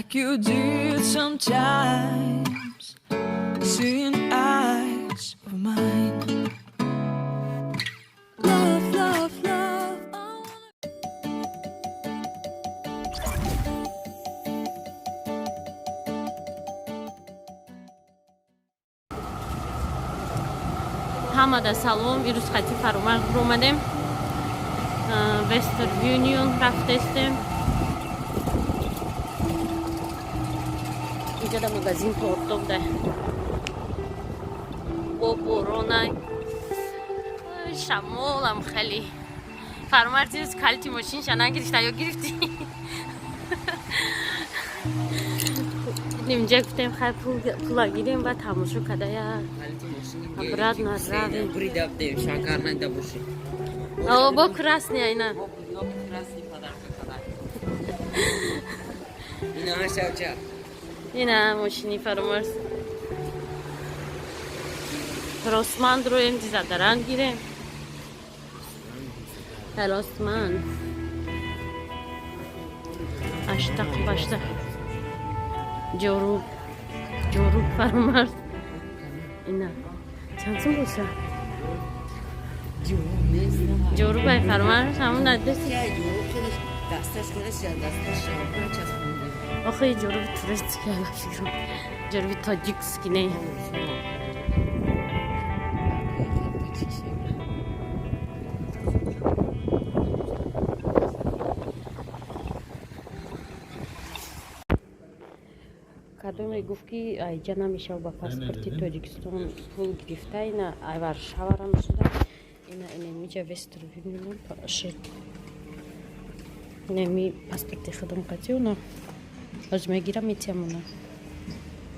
like you did sometimes, seeing eyes of mine. Love, love, love, I wanna... Hamada salom, virus khati faromad omadem. Western Union رفتیم. اینجا در مغازین پورتوب ده با بورونای شمالم خیلی فرمار چیز کالتی ماشین شنان گرفته یا گرفتی اینجا گفتیم خیلی پولا گیریم و تماشا کده یا ابراد نرویم برید افتیم شاکر نده باشی او با کراسنی اینا اینا شوچه اینا ماشینی فرامرز راسماند رو این دیزه دران گیریم راسماند اشتاق باشته جوروب فرامرز اینا چند سون باشه جوروب های فرامرز همون ندرسی دستش کنش یا دستش شامپان چسبونده آخه جوروب تورست که فکرم جوروب تاجیکس که نه کدوم گفت که اینجا نمیشه با پاسپورتی تاجیکستان پول گرفته اینا ورشاور هم شده اینا اینجا وستر وینیون شد نمی پاسپورتی خودم قطعی اونا از میگیرم میتیم اونا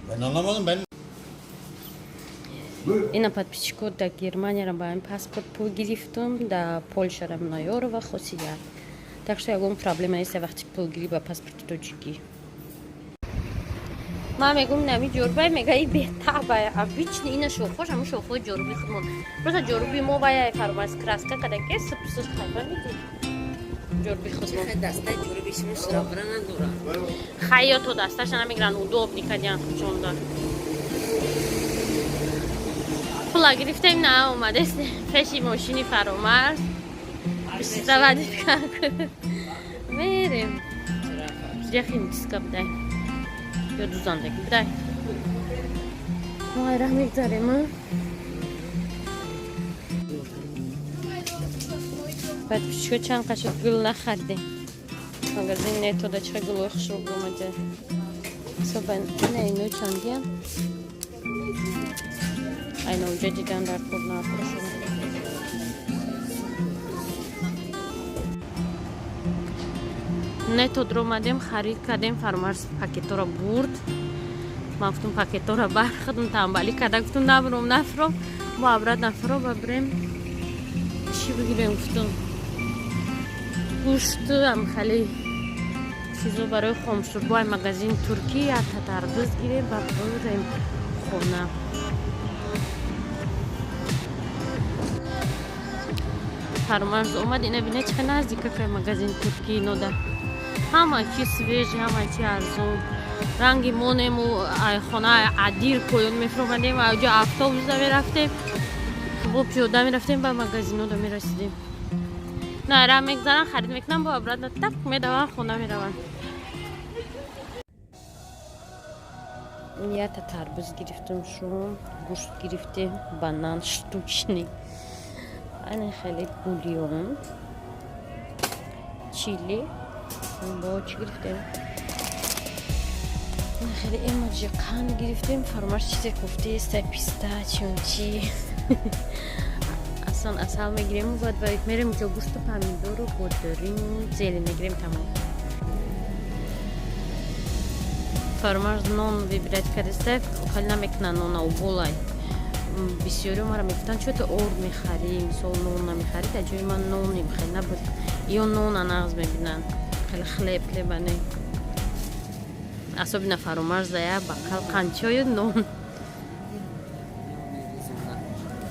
Ben anlamadım ben. اینا подписчикот در گرمانیا را با این پاسپورت پول گرفتم در پولش را نیار و خاصیه так что ягон проблема نیست وقتی پول گیری با پاسپورت تاجیکی ما میگم نمی جوربای میگه ای بهتره обычно اینا شوخوش همون شوخو جوربی خودمون просто جوربی ما باید فرماس کراسکا کده که سپسش خیلی میدی جوربی خودمون دسته جوربی شما شرابره نداره خیلی تو دستش نمیگرن удобно конечно چون پولا گرفتیم نه اومده پیشی ماشینی فرامرز استفاده کنم میریم جخیم دیسکا بدهیم یا دوزاندگی بدهیم ما راه میگذاریم بعد پیشکو چند قشت گل نخردیم مگازین نیتو دا چه گلوی خشوب اومده صبح اینو چندیم اینو اونجا دیدن در خود نفرشون نتو در اومدیم خرید کردیم فرمارس پاکتو را برد ما گفتم پاکتو را برخدم تنبالی کرده گفتم نبرم نفرم با عبرت نفرم و بریم چی بگیریم گفتم گوشت هم خیلی چیزو برای خمسور مغازین ترکی یا تتردز گیریم و بریم خونه فرمارز اومد اینه بینه چه نزدیکه که مغازین ترکی اینو ده همه چی سویج همه چی ارزون رنگی مونیم و خونه عدیر کویون میفرومدیم و اونجا افتابوس ده میرفتیم با پیاده میرفتیم و مغازینو ده میرسیدیم نه را میگذارن خرید میکنم با ابراد تک میدوان خونه میروان یه تا تربوز گرفتم شون گوشت گرفتیم بانان شتوچنی این خیلی بولیون چیلی با چی گرفتیم خیلی ایماجی قند گرفتیم فرمارش چیزی گفته سپیستا چونچی اصل میگیریم و باید میریم که گوشت و پامیدور رو گوداریم زیلی میگیریم تمام فرمارز نون ویبرات کرده خیلی نمیکنن نون او بولای بسیاری ما را میگفتن چون تو ارد میخری مثل نون نمیخری تا جای من نون نمیخری نبود یا نون نغز میبینن خیلی خلیب لیبنه اصلا بینا فرامرز دایا بقل قنچه و نون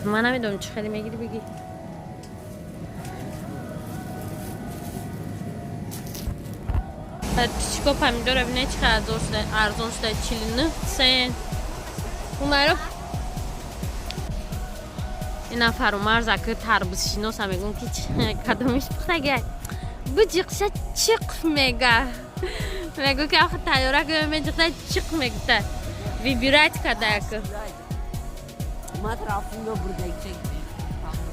من نمیدونم چه خیلی میگیری بگی Pichko pomidor bine chiqardi arzon shda chilini sen umarov ina faromaz aka tarvuzshinos megun ki kadomish puxtaga bu jiqsha chiqmega megu ki axir tayyora gömejda chiqmegda выбирать kadak Matrafında buradaki.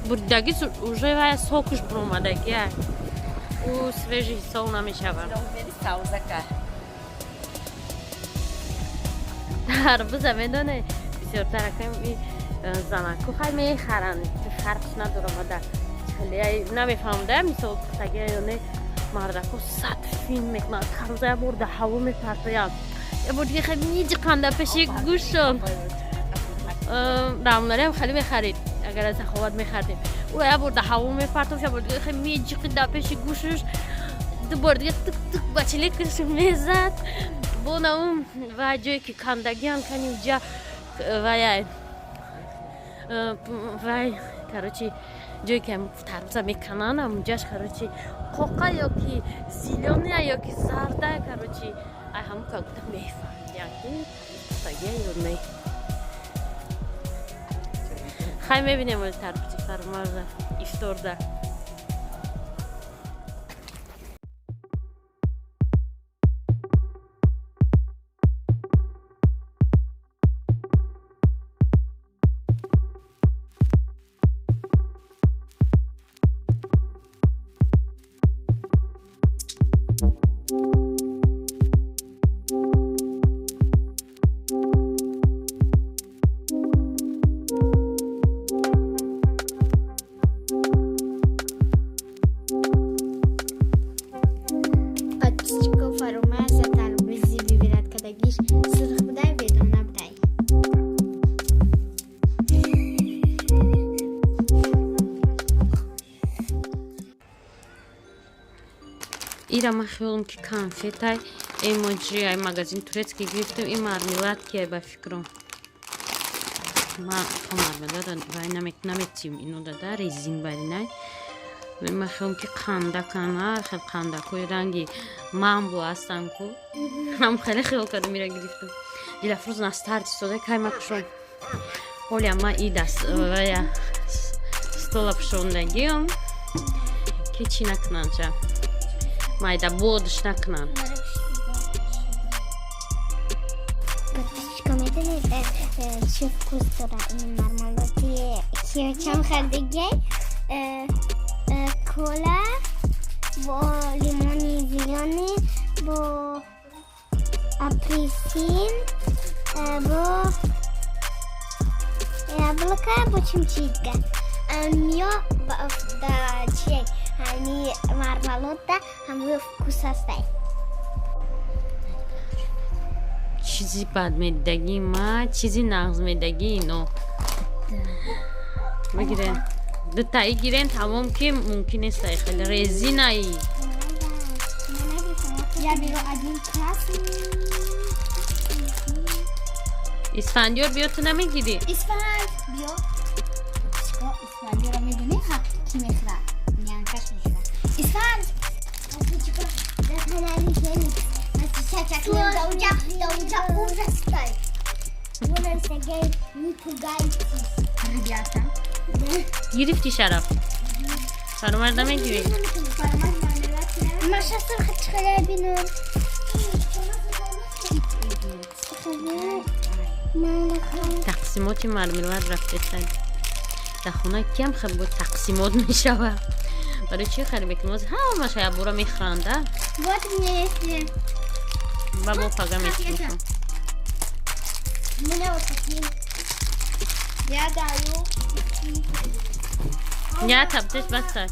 buradagi уже sokush bromadagi u свежий сол намешавад Beni savzaka. тарбуза медоне бисёртар акам занаку хай мехаранд фарқ надорамада хеле намефаҳмда мисол пухтаги ёне мардаку сад фин мекунад тарбуза бурда ҳаво мепартояд бурди хеле миҷиқанда пеши гӯшон рамнарем хеле мехарид агар аз заховат мехардем уя бурда ҳаво мепартоша бурди хеле миҷиқида пеши гӯшуш дубор дига тук тук бачиликаш мезад бона ум ва ҷое ки кандагиан каним ҷа ваяй вай короче ҷое ки тарбуза меканан амуҷаш короче қоқа ёки зелёная ёки зарда короче ай ҳамун кагута мефаҳмидям ки пухтагия ё не хай мебинем оли тарбузи фармаза ифторда ира ман хиёлам ки конфетай эмоҷи ай магазин турецкий гирифтам ин мармеладкия ба фикрам ман то мармелада вай наметим ину дада резин баринай ман хиёлам ки қандакана хел қандакои ранги мамбо ҳастан ку ҳам хеле хиёл кардам ира гирифтам дилафрӯз настарди сода кайма кушом ҳолия ман и даст вая стола пушондагиам ки чӣ накунанча майда бодиш накунан چه вкус داره این مرملاتی کیاچم خریدگی کولا با لیمونی زیانی با апельсин با яблоко با чимчитка я да чек ҳами мармелода ҳамаи вкус ҳастад чизи бадмедагӣ ма чизи нағзмедагӣ ино бигирен дутаи гирен тамом ки мумкин нест хеле резинаи я беру один красный исфандиёр биё ту намегирӣ исфанд биё исфандиёро медонӣ ки мехӯрад янкаш мешӯрад исфанд да канали феникс да унҷа ужас стоит вон сагай мипугайти ребята гирифти шараф фармар намегирӣ машастам чиқадар бинам тақсимоти мармелад рафтесад дар хона киам хеле бо тақсимот мешавад барои чи хеле мекунем ҳамаша ябора мехӯранда вот мне если ба мо пага метунем меня вот таким я даю я таптеш бастай